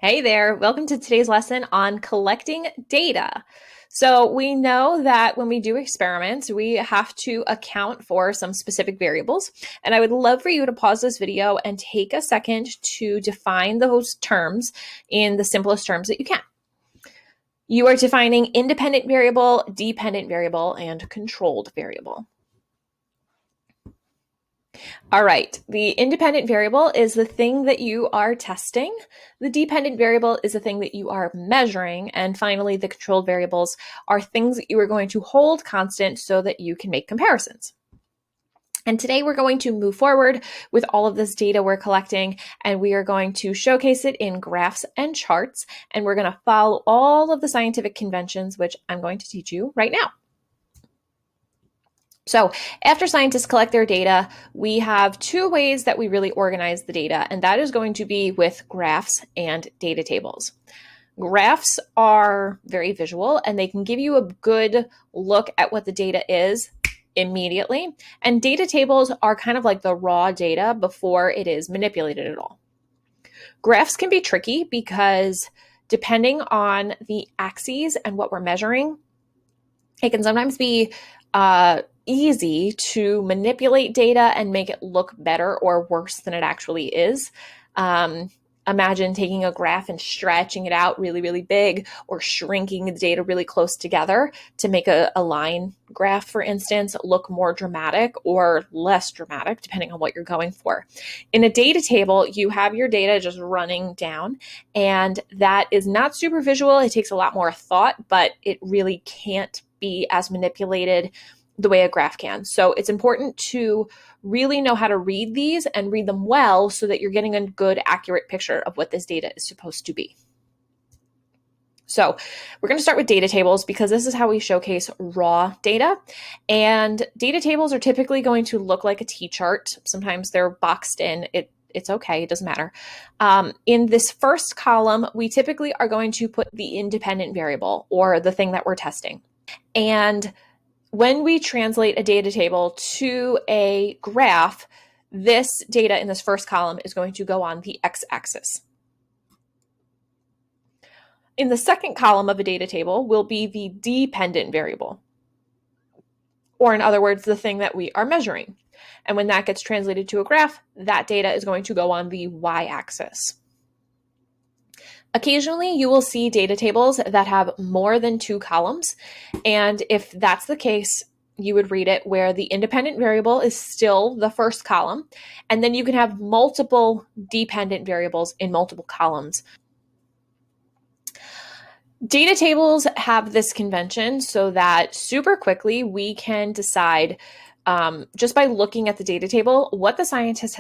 Hey there, welcome to today's lesson on collecting data. So we know that when we do experiments, we have to account for some specific variables. And I would love for you to pause this video and take a second to define those terms in the simplest terms that you can. You are defining independent variable, dependent variable, and controlled variable. All right, the independent variable is the thing that you are testing. The dependent variable is the thing that you are measuring. And finally, the controlled variables are things that you are going to hold constant so that you can make comparisons. And today we're going to move forward with all of this data we're collecting, and we are going to showcase it in graphs and charts, and we're going to follow all of the scientific conventions, which I'm going to teach you right now. So after scientists collect their data, we have two ways that we really organize the data, and that is going to be with graphs and data tables. Graphs are very visual, and they can give you a good look at what the data is immediately. And data tables are kind of like the raw data before it is manipulated at all. Graphs can be tricky because depending on the axes and what we're measuring, it can sometimes be easy to manipulate data and make it look better or worse than it actually is. Imagine taking a graph and stretching it out really, really big, or shrinking the data really close together to make a line graph, for instance, look more dramatic or less dramatic, depending on what you're going for. In a data table, you have your data just running down, and that is not super visual. It takes a lot more thought, but it really can't be as manipulated the way a graph can. So it's important to really know how to read these and read them well so that you're getting a good, accurate picture of what this data is supposed to be. So we're going to start with data tables because this is how we showcase raw data. And data tables are typically going to look like a T-chart. Sometimes they're boxed in. It's okay, it doesn't matter. In this first column, we typically are going to put the independent variable, or the thing that we're testing. And when we translate a data table to a graph, this data in this first column is going to go on the x-axis. In the second column of a data table will be the dependent variable, or in other words, the thing that we are measuring. And when that gets translated to a graph, that data is going to go on the y-axis. Occasionally, you will see data tables that have more than two columns. And if that's the case, you would read it where the independent variable is still the first column. And then you can have multiple dependent variables in multiple columns. Data tables have this convention so that super quickly we can decide, just by looking at the data table, what the scientist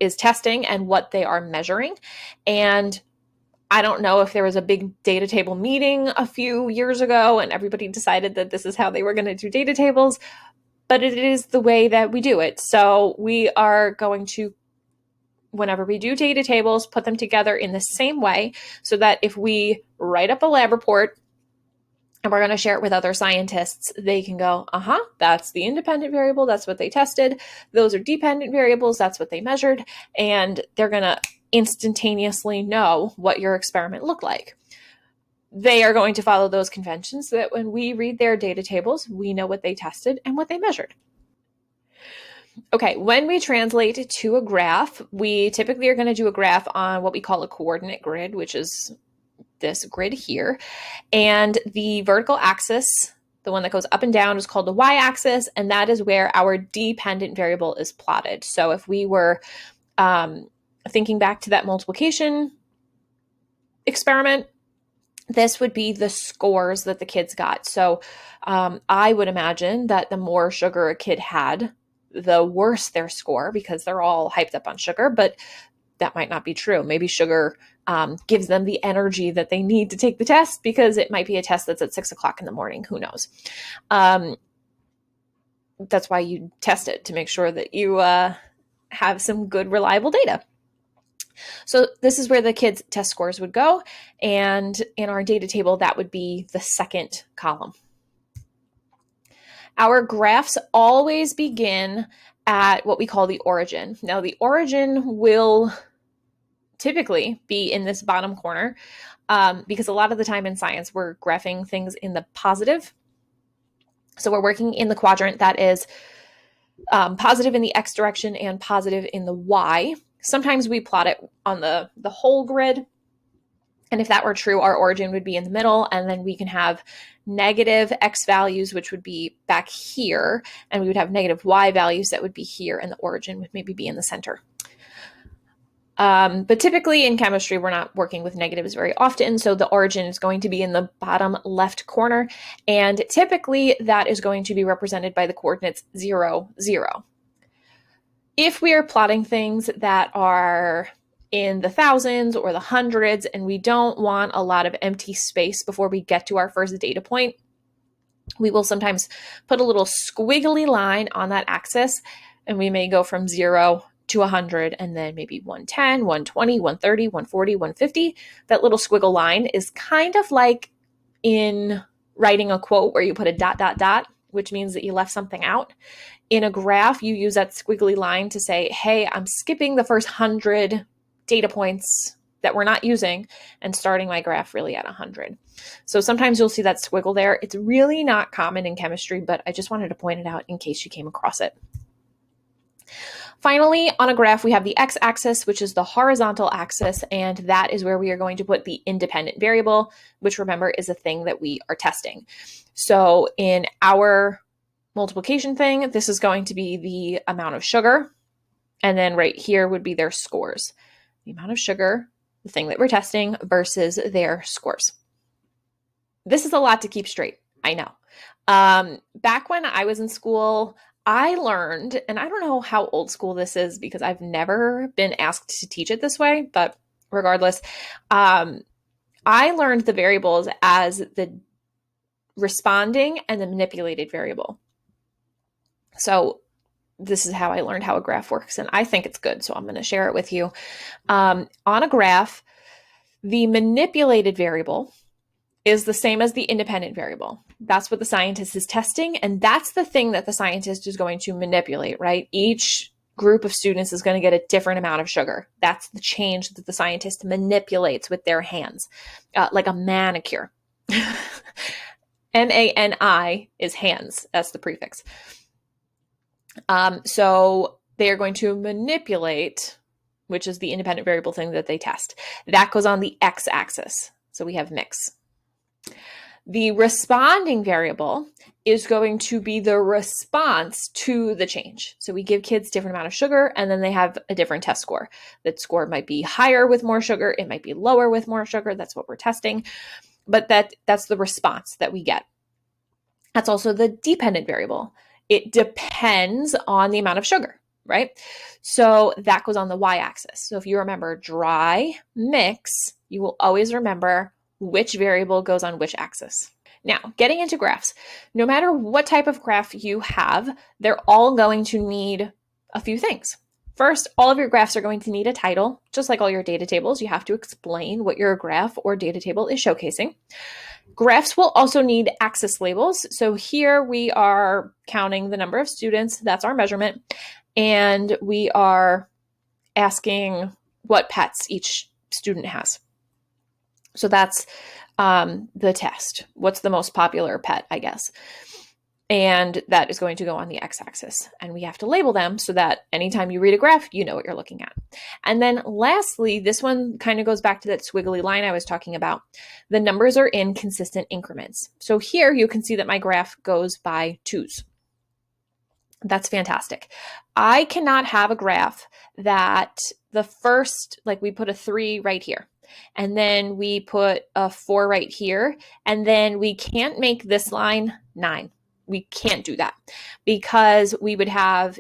is testing and what they are measuring. And I don't know if there was a big data table meeting a few years ago and everybody decided that this is how they were going to do data tables, but it is the way that we do it. So we are going to, whenever we do data tables, put them together in the same way so that if we write up a lab report and we're going to share it with other scientists, they can go, that's the independent variable, that's what they tested. Those are dependent variables, that's what they measured. And they're going to instantaneously know what your experiment looked like. They are going to follow those conventions so that when we read their data tables, we know what they tested and what they measured. Okay, when we translate it to a graph, we typically are going to do a graph on what we call a coordinate grid, which is this grid here. And the vertical axis, the one that goes up and down, is called the y-axis, and that is where our dependent variable is plotted. So if we were thinking back to that multiplication experiment, this would be the scores that the kids got. So I would imagine that the more sugar a kid had, the worse their score, because they're all hyped up on sugar, but that might not be true. Maybe sugar gives them the energy that they need to take the test, because it might be a test that's at 6 o'clock in the morning. Who knows? That's why you test it, to make sure that you have some good, reliable data. So this is where the kids' test scores would go. And in our data table, that would be the second column. Our graphs always begin at what we call the origin. Now, the origin will typically be in this bottom corner because a lot of the time in science, we're graphing things in the positive. So we're working in the quadrant that is positive in the X direction and positive in the Y. Sometimes we plot it on the whole grid. And if that were true, our origin would be in the middle, and then we can have negative X values, which would be back here, and we would have negative Y values that would be here, and the origin would maybe be in the center. But typically in chemistry, we're not working with negatives very often, so the origin is going to be in the bottom left corner, and typically that is going to be represented by the coordinates 0, 0. If we are plotting things that are in the thousands or the hundreds, and we don't want a lot of empty space before we get to our first data point, we will sometimes put a little squiggly line on that axis, and we may go from 0 to 100, and then maybe 110, 120, 130, 140, 150. That little squiggle line is kind of like in writing a quote where you put a dot, dot, dot, which means that you left something out. In a graph, you use that squiggly line to say, hey, I'm skipping the first 100 data points that we're not using and starting my graph really at 100. So sometimes you'll see that squiggle there. It's really not common in chemistry, but I just wanted to point it out in case you came across it. Finally, on a graph, we have the x-axis, which is the horizontal axis, and that is where we are going to put the independent variable, which, remember, is a thing that we are testing. So in our multiplication thing, this is going to be the amount of sugar, and then right here would be their scores. The amount of sugar, the thing that we're testing, versus their scores. This is a lot to keep straight, I know. Back when I was in school, I learned, and I don't know how old school this is because I've never been asked to teach it this way, but regardless, I learned the variables as the responding and the manipulated variable. So this is how I learned how a graph works, and I think it's good, so I'm going to share it with you. On a graph, the manipulated variable is the same as the independent variable. That's what the scientist is testing, and that's the thing that the scientist is going to manipulate, right? Each group of students is going to get a different amount of sugar. That's the change that the scientist manipulates with their hands, like a manicure. M-A-N-I is hands. That's the prefix. So they are going to manipulate, which is the independent variable thing that they test. That goes on the x-axis. So we have mix. The responding variable is going to be the response to the change. So we give kids different amount of sugar, and then they have a different test score. That score might be higher with more sugar. It might be lower with more sugar. That's what we're testing. But that's the response that we get. That's also the dependent variable. It depends on the amount of sugar, right? So that goes on the y-axis. So if you remember dry, mix, you will always remember which variable goes on which axis. Now, getting into graphs, no matter what type of graph you have, they're all going to need a few things. First, all of your graphs are going to need a title. Just like all your data tables, you have to explain what your graph or data table is showcasing. Graphs will also need axis labels. So here we are counting the number of students. That's our measurement. And we are asking what pets each student has. So that's the test. What's the most popular pet, I guess. And that is going to go on the x-axis. And we have to label them so that anytime you read a graph, you know what you're looking at. And then lastly, this one kind of goes back to that squiggly line I was talking about. The numbers are in consistent increments. So here you can see that my graph goes by 2s. That's fantastic. I cannot have a graph that the first, like we put a 3 right here, and then we put a 4 right here, and then we can't make this line 9. We can't do that because we would have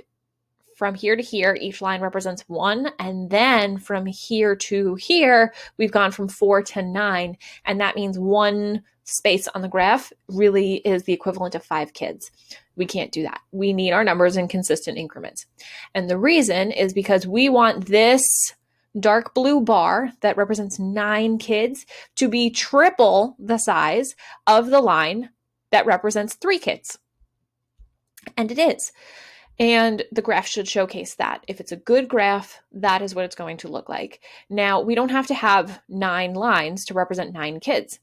from here to here, each line represents 1. And then from here to here, we've gone from 4 to 9. And that means one space on the graph really is the equivalent of 5 kids. We can't do that. We need our numbers in consistent increments. And the reason is because we want this dark blue bar that represents 9 kids to be triple the size of the line that represents 3 kids. And it is. And the graph should showcase that. If it's a good graph, that is what it's going to look like. Now, we don't have to have 9 lines to represent 9 kids.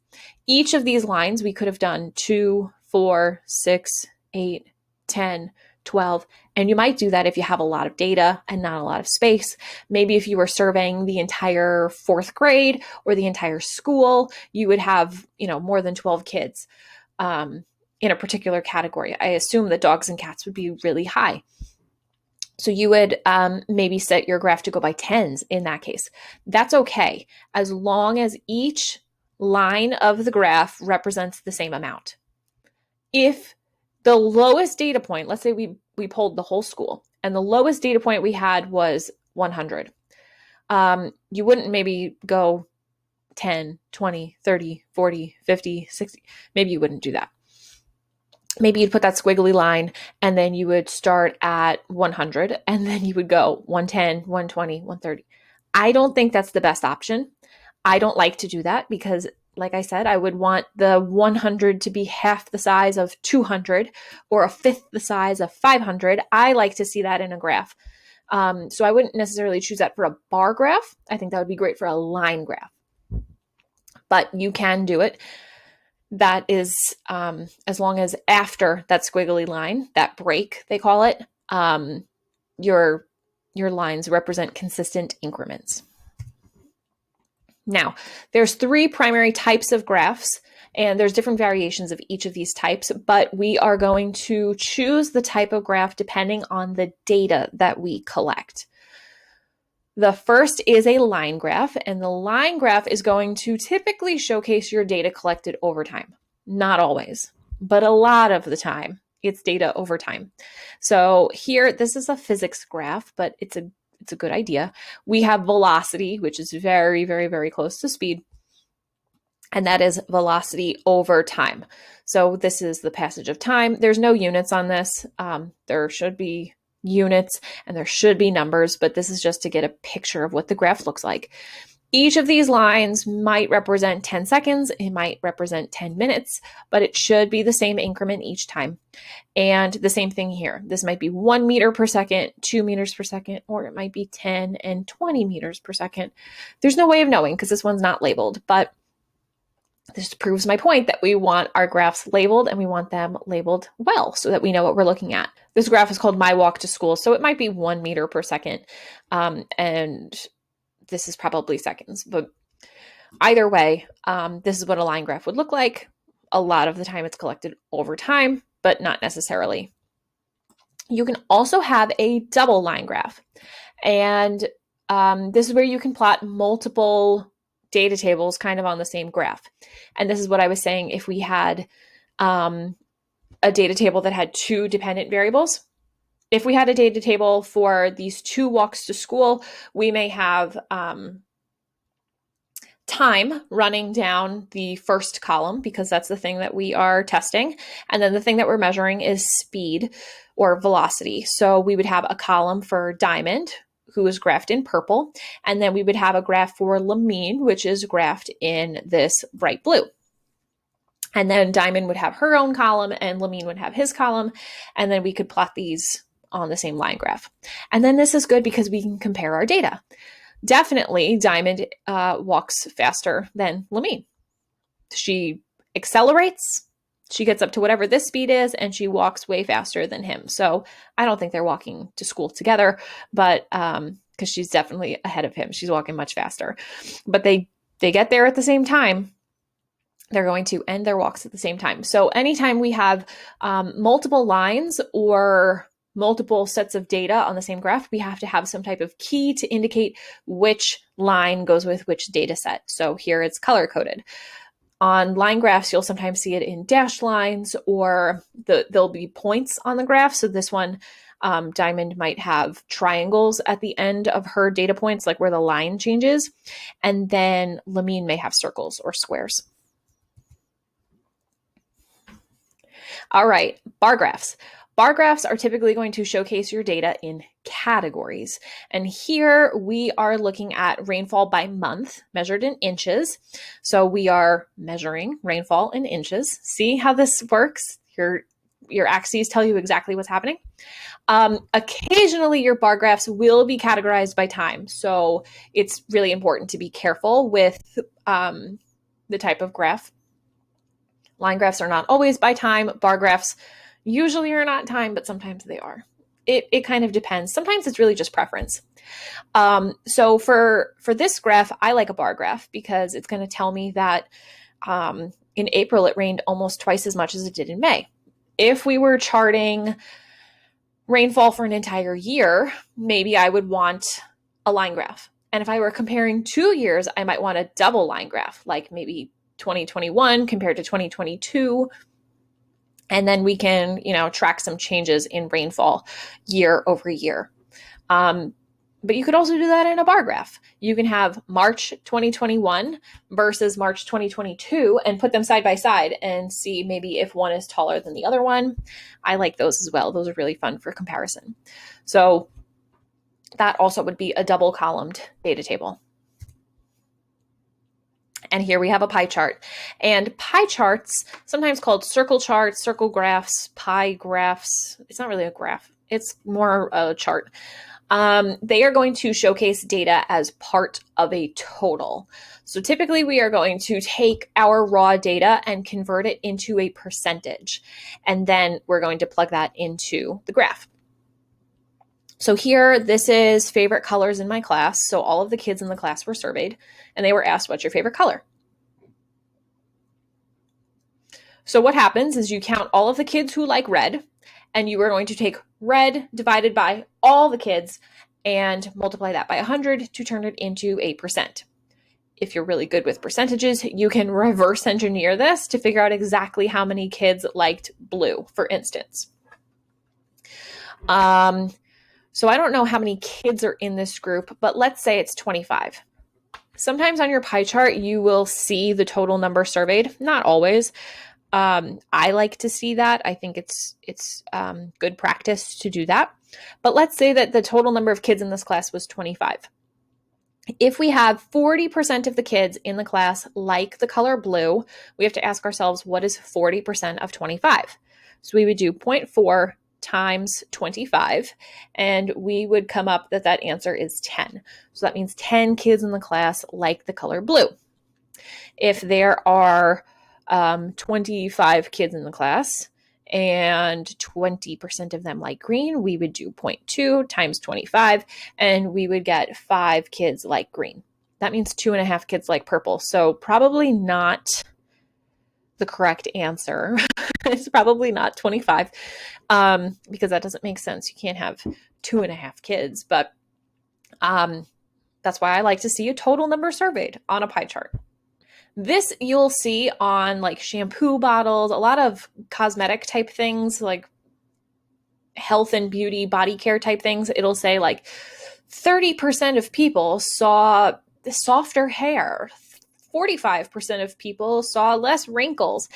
Each of these lines, we could have done 2, 4, 6, 8, 10, 12. And you might do that if you have a lot of data and not a lot of space. Maybe if you were surveying the entire 4th grade or the entire school, you would have, more than 12 kids. In a particular category. I assume that dogs and cats would be really high. So you would maybe set your graph to go by tens in that case. That's okay, as long as each line of the graph represents the same amount. If the lowest data point, let's say we polled the whole school, and the lowest data point we had was 100, you wouldn't maybe go 10, 20, 30, 40, 50, 60. Maybe you wouldn't do that. Maybe you'd put that squiggly line and then you would start at 100 and then you would go 110, 120, 130. I don't think that's the best option. I don't like to do that because, like I said, I would want the 100 to be half the size of 200 or a fifth the size of 500. I like to see that in a graph. So I wouldn't necessarily choose that for a bar graph. I think that would be great for a line graph. But you can do it. That is, as long as after that squiggly line, that break, they call it, your lines represent consistent increments. Now, there's 3 primary types of graphs, and there's different variations of each of these types, but we are going to choose the type of graph depending on the data that we collect. The first is a line graph, and the line graph is going to typically showcase your data collected over time. Not always, but a lot of the time, it's data over time. So here, this is a physics graph, but it's a good idea. We have velocity, which is very, very, very close to speed, and that is velocity over time. So this is the passage of time. There's no units on this. There should be units and there should be numbers, but this is just to get a picture of what the graph looks like. Each of these lines might represent 10 seconds, it might represent 10 minutes, but it should be the same increment each time. And the same thing here. This might be 1 meter per second, 2 meters per second, or it might be 10 and 20 meters per second. There's no way of knowing because this one's not labeled, but this proves my point that we want our graphs labeled and we want them labeled well so that we know what we're looking at. This graph is called My Walk to School, so it might be 1 meter per second. And this is probably seconds, but either way, this is what a line graph would look like. A lot of the time it's collected over time, but not necessarily. You can also have a double line graph. And this is where you can plot multiple data tables kind of on the same graph. And this is what I was saying, if we had a data table that had 2 dependent variables. If we had a data table for these 2 walks to school, we may have time running down the first column because that's the thing that we are testing. And then the thing that we're measuring is speed or velocity. So we would have a column for Diamond, who is graphed in purple. And then we would have a graph for Lamine, which is graphed in this bright blue. And then Diamond would have her own column and Lamine would have his column. And then we could plot these on the same line graph. And then this is good because we can compare our data. Definitely Diamond walks faster than Lamine. She accelerates, she gets up to whatever this speed is, and she walks way faster than him. So I don't think they're walking to school together, but because she's definitely ahead of him. She's walking much faster. But they get there at the same time. They're going to end their walks at the same time. So anytime we have multiple lines or multiple sets of data on the same graph, we have to have some type of key to indicate which line goes with which data set. So here it's color coded. On line graphs, you'll sometimes see it in dashed lines or there'll be points on the graph. So this one, Diamond might have triangles at the end of her data points, like where the line changes. And then Lamine may have circles or squares. All right, bar graphs. Bar graphs are typically going to showcase your data in categories. And here we are looking at rainfall by month measured in inches. So we are measuring rainfall in inches. See how this works? You're your axes tell you exactly what's happening. Occasionally, your bar graphs will be categorized by time. So it's really important to be careful with the type of graph. Line graphs are not always by time. Bar graphs usually are not time, but sometimes they are. It kind of depends. Sometimes it's really just preference. So for this graph, I like a bar graph because it's going to tell me that in April, it rained almost twice as much as it did in May. If we were charting rainfall for an entire year, maybe I would want a line graph. And if I were comparing 2 years, I might want a double line graph, like maybe 2021 compared to 2022. And then we can, track some changes in rainfall year over year. But you could also do that in a bar graph. You can have March 2021 versus March 2022 and put them side by side and see maybe if one is taller than the other one. I like those as well. Those are really fun for comparison. So that also would be a double columned data table. And here we have a pie chart. And pie charts, sometimes called circle charts, circle graphs, pie graphs. It's not really a graph. It's more a chart. They are going to showcase data as part of a total. So typically we are going to take our raw data and convert it into a percentage. And then we're going to plug that into the graph. So here, this is favorite colors in my class. So all of the kids in the class were surveyed and they were asked, what's your favorite color? So what happens is you count all of the kids who like red, and you are going to take red divided by all the kids and multiply that by 100 to turn it into a percent. If you're really good with percentages, you can reverse engineer this to figure out exactly how many kids liked blue, for instance. So I don't know how many kids are in this group, but let's say it's 25. Sometimes on your pie chart, you will see the total number surveyed. Not always. I like to see that. I think it's good practice to do that. But let's say that the total number of kids in this class was 25. If we have 40% of the kids in the class like the color blue, we have to ask ourselves, what is 40% of 25? So we would do 0.4 times 25, and we would come up that answer is 10. So that means 10 kids in the class like the color blue. If there are 25 kids in the class and 20% of them like green, we would do 0.2 times 25, and we would get 5 kids like green. That means 2.5 kids like purple. So probably not the correct answer. It's probably not 25 because that doesn't make sense. You can't have 2.5 kids, but that's why I like to see a total number surveyed on a pie chart. This you'll see on like shampoo bottles, a lot of cosmetic type things like health and beauty, body care type things. It'll say like 30% of people saw softer hair. 45% of people saw less wrinkles.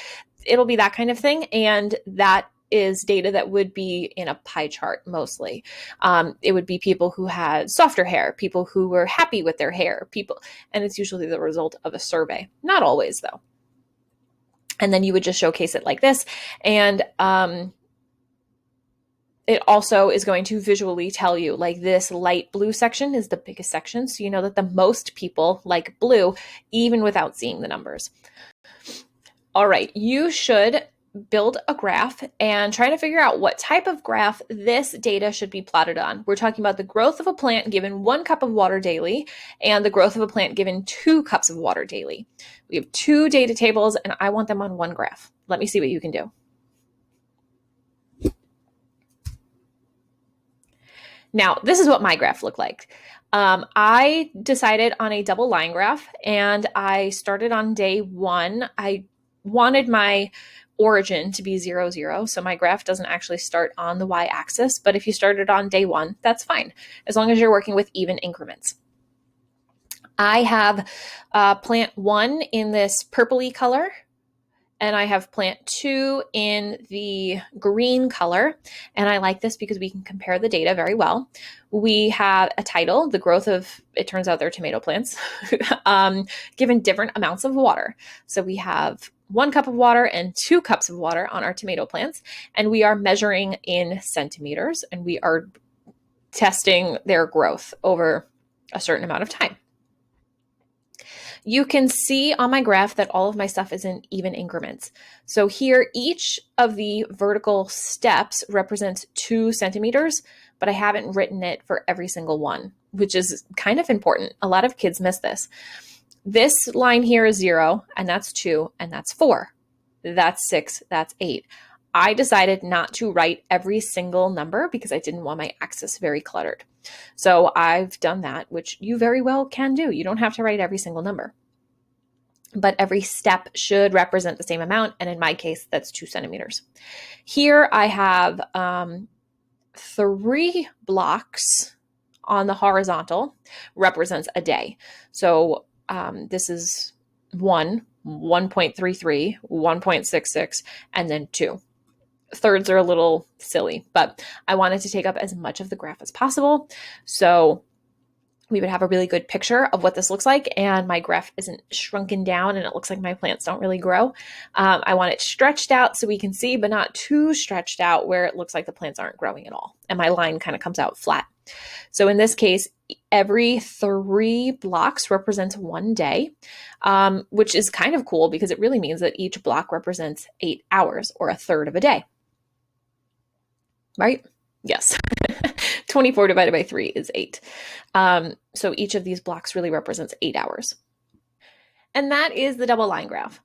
It'll be that kind of thing. And that is data that would be in a pie chart mostly. It would be people who had softer hair, people who were happy with their hair, and it's usually the result of a survey. Not always though. And then you would just showcase it like this. And it also is going to visually tell you, like, this light blue section is the biggest section. So you know that the most people like blue, even without seeing the numbers. All right, you should build a graph and try to figure out what type of graph this data should be plotted on. We're talking about the growth of a plant given 1 cup of water daily and the growth of a plant given 2 cups of water daily. We have 2 data tables and I want them on one graph. Let me see what you can do. Now, this is what my graph looked like. I decided on a double line graph and I started on day 1. I wanted my origin to be 0, 0. So my graph doesn't actually start on the y-axis, but if you started on day 1, that's fine, as long as you're working with even increments. I have plant 1 in this purpley color, and I have plant 2 in the green color. And I like this because we can compare the data very well. We have a title, the growth of, it turns out they're tomato plants, given different amounts of water. So we have 1 cup of water and 2 cups of water on our tomato plants, and we are measuring in centimeters, and we are testing their growth over a certain amount of time. You can see on my graph that all of my stuff is in even increments. So here, each of the vertical steps represents 2 centimeters, but I haven't written it for every single one, which is kind of important. A lot of kids miss this. This line here is 0, and that's 2, and that's 4. That's 6, that's 8. I decided not to write every single number because I didn't want my axis very cluttered. So I've done that, which you very well can do. You don't have to write every single number, but every step should represent the same amount. And in my case, that's 2 centimeters. Here I have 3 blocks on the horizontal represents a day. So this is 1, 1.33, 1.66, and then 2. Thirds are a little silly, but I wanted to take up as much of the graph as possible. So we would have a really good picture of what this looks like, and my graph isn't shrunken down and it looks like my plants don't really grow. I want it stretched out so we can see, but not too stretched out where it looks like the plants aren't growing at all. And my line kind of comes out flat. So in this case, every 3 blocks represents 1 day, which is kind of cool because it really means that each block represents 8 hours or a third of a day. Right? Yes. 24 divided by 3 is 8. So each of these blocks really represents 8 hours. And that is the double line graph.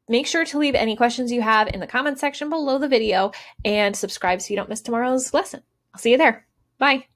Make sure to leave any questions you have in the comments section below the video and subscribe so you don't miss tomorrow's lesson. I'll see you there. Bye.